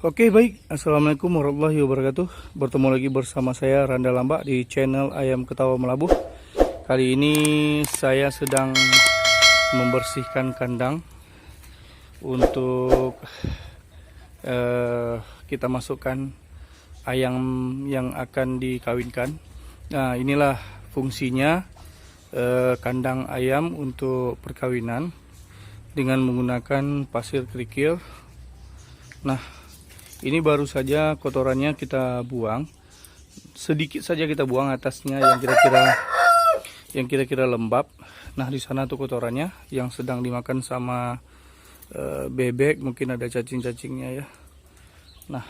Oke, baik. Assalamualaikum warahmatullahi wabarakatuh. Bertemu lagi bersama saya Randa Lambak di channel Ayam Ketawa Melabuh. Kali ini saya sedang membersihkan kandang untuk kita masukkan ayam yang akan dikawinkan. Nah, inilah fungsinya kandang ayam untuk perkawinan dengan menggunakan pasir kerikil. Nah, ini baru saja kotorannya kita buang, sedikit saja kita buang atasnya yang kira-kira lembab. Nah, di sana tuh kotorannya yang sedang dimakan sama bebek, mungkin ada cacing-cacingnya ya. Nah,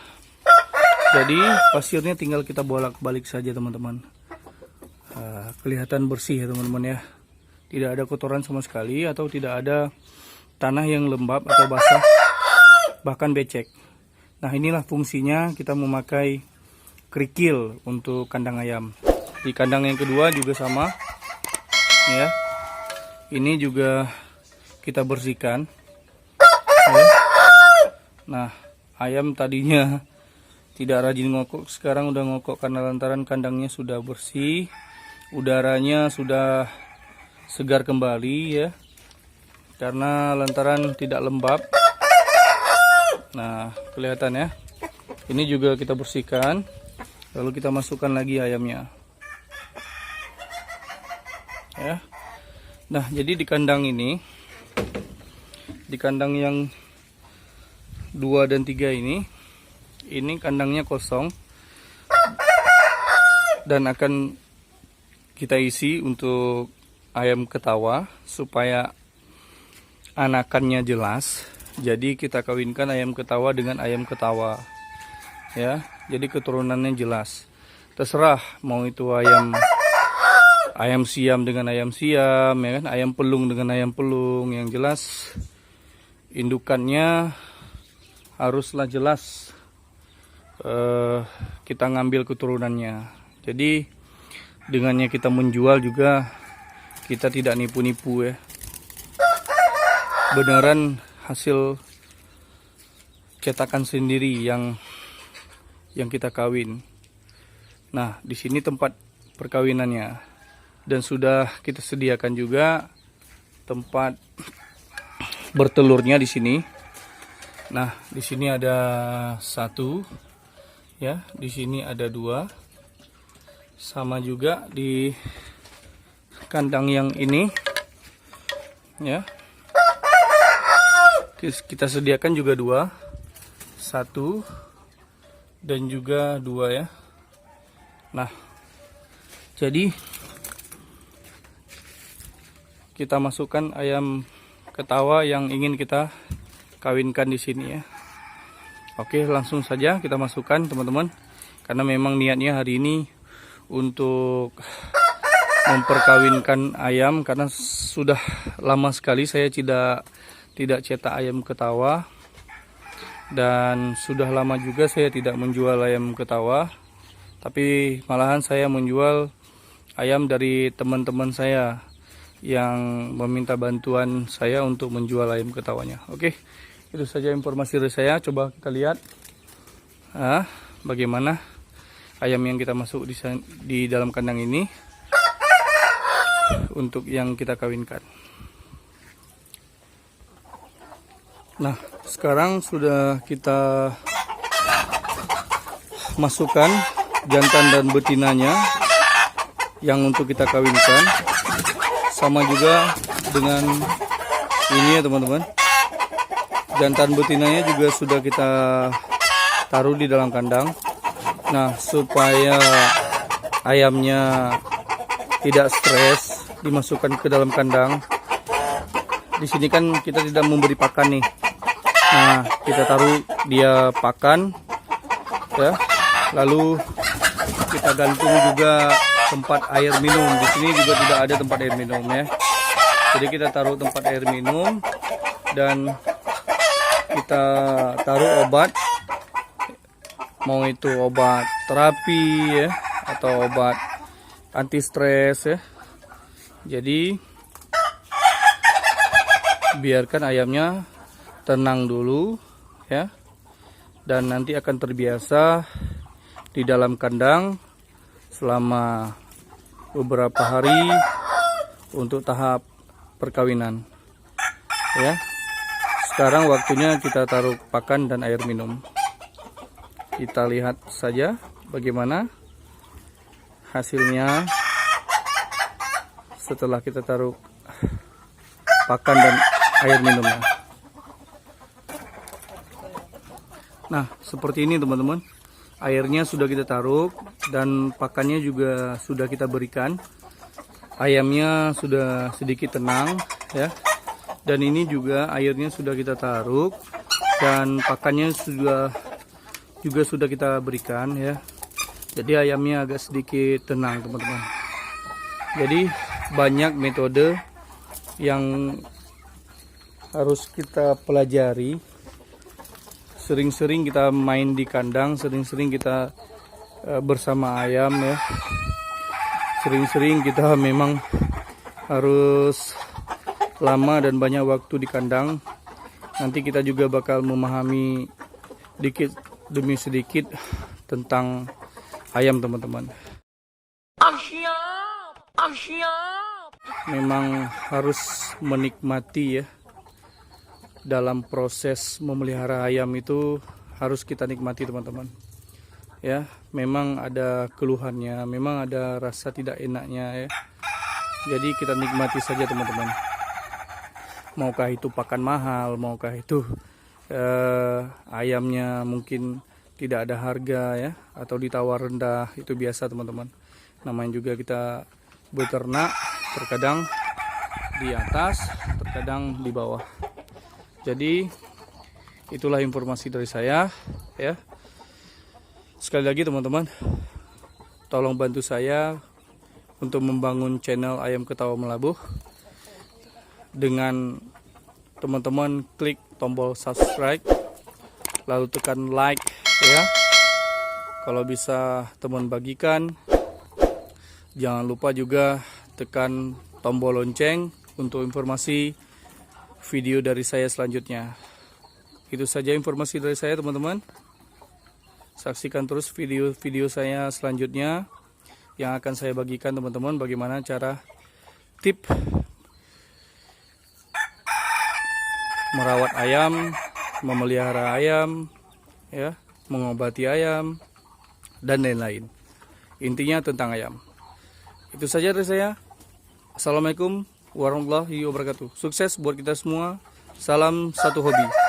jadi pasirnya tinggal kita bolak-balik saja teman-teman. Kelihatan bersih ya teman-teman ya. Tidak ada kotoran sama sekali atau tidak ada tanah yang lembab atau basah, bahkan becek. Nah, inilah fungsinya kita memakai kerikil untuk kandang ayam. Di kandang yang kedua juga sama ya. Ini juga kita bersihkan ya. Nah, ayam tadinya tidak rajin ngokok, sekarang udah ngokok karena lantaran kandangnya sudah bersih, udaranya sudah segar kembali ya, karena lantaran tidak lembab. Nah, kelihatan ya. Ini juga kita bersihkan. Lalu kita masukkan lagi ayamnya. Ya. Nah, jadi di kandang ini, di kandang yang 2 dan 3 ini kandangnya kosong dan akan kita isi untuk ayam ketawa supaya anakannya jelas. Jadi kita kawinkan ayam ketawa dengan ayam ketawa ya, jadi keturunannya jelas. Terserah mau itu ayam siam dengan ayam siam ya kan, ayam pelung dengan ayam pelung. Yang jelas indukannya haruslah jelas, kita ngambil keturunannya. Jadi dengannya kita menjual juga kita tidak nipu-nipu ya, beneran hasil cetakan sendiri yang kita kawin. Nah, di sini tempat perkawinannya dan sudah kita sediakan juga tempat bertelurnya di sini. Nah, di sini ada 1 ya, di sini ada 2. Sama juga di kandang yang ini ya. Kita sediakan juga 2, 1 dan juga 2 ya. Nah, jadi kita masukkan ayam ketawa yang ingin kita kawinkan di sini ya. Oke, langsung saja kita masukkan teman-teman, karena memang niatnya hari ini untuk memperkawinkan ayam, karena sudah lama sekali saya tidak cetak ayam ketawa, dan sudah lama juga saya tidak menjual ayam ketawa, tapi malahan saya menjual ayam dari teman-teman saya yang meminta bantuan saya untuk menjual ayam ketawanya. Oke, itu saja informasi dari saya. Coba kita lihat bagaimana ayam yang kita masuk di dalam kandang ini untuk yang kita kawinkan. Nah, sekarang sudah kita masukkan jantan dan betinanya yang untuk kita kawinkan. Sama juga dengan ini ya teman-teman. Jantan betinanya juga sudah kita taruh di dalam kandang. Nah, supaya ayamnya tidak stres dimasukkan ke dalam kandang. Di sini kan kita tidak memberi pakan nih. Nah, kita taruh dia pakan ya. Lalu kita gantung juga tempat air minum. Di sini juga tidak ada tempat air minum ya. Jadi kita taruh tempat air minum dan kita taruh obat. Mau itu obat terapi ya atau obat anti stres ya. Jadi biarkan ayamnya tenang dulu ya. dan nanti akan terbiasa di dalam kandang selama beberapa hari untuk tahap perkawinan. Ya. Sekarang waktunya kita taruh pakan dan air minum. Kita lihat saja bagaimana hasilnya setelah kita taruh pakan dan air minumnya. Nah, seperti ini teman-teman. Airnya sudah kita taruh dan pakannya juga sudah kita berikan. Ayamnya sudah sedikit tenang ya. Dan ini juga airnya sudah kita taruh dan pakannya juga sudah kita berikan ya. Jadi ayamnya agak sedikit tenang teman-teman. Jadi banyak metode yang harus kita pelajari. Sering-sering kita main di kandang, sering-sering kita bersama ayam ya. Sering-sering kita memang harus lama dan banyak waktu di kandang. Nanti kita juga bakal memahami sedikit demi sedikit tentang ayam teman-teman. Memang harus menikmati ya. Dalam proses memelihara ayam itu harus kita nikmati teman-teman. Ya, memang ada keluhannya, memang ada rasa tidak enaknya ya. Jadi kita nikmati saja teman-teman. Maukah itu pakan mahal, maukah itu ayamnya mungkin tidak ada harga ya, atau ditawar rendah, itu biasa teman-teman. Namanya juga kita beternak, terkadang di atas, terkadang di bawah. Jadi itulah informasi dari saya ya. Sekali lagi teman-teman, tolong bantu saya untuk membangun channel Ayam Ketawa Melabuh dengan teman-teman klik tombol subscribe, lalu tekan like ya. Kalau bisa teman bagikan, jangan lupa juga tekan tombol lonceng untuk informasi video dari saya selanjutnya. Itu saja informasi dari saya teman-teman. Saksikan terus video-video saya selanjutnya yang akan saya bagikan teman-teman, bagaimana cara tip merawat ayam, memelihara ayam ya, mengobati ayam dan lain-lain. Intinya tentang ayam. Itu saja dari saya. Assalamualaikum warahmatullahi wabarakatuh. Sukses buat kita semua. Salam satu hobi.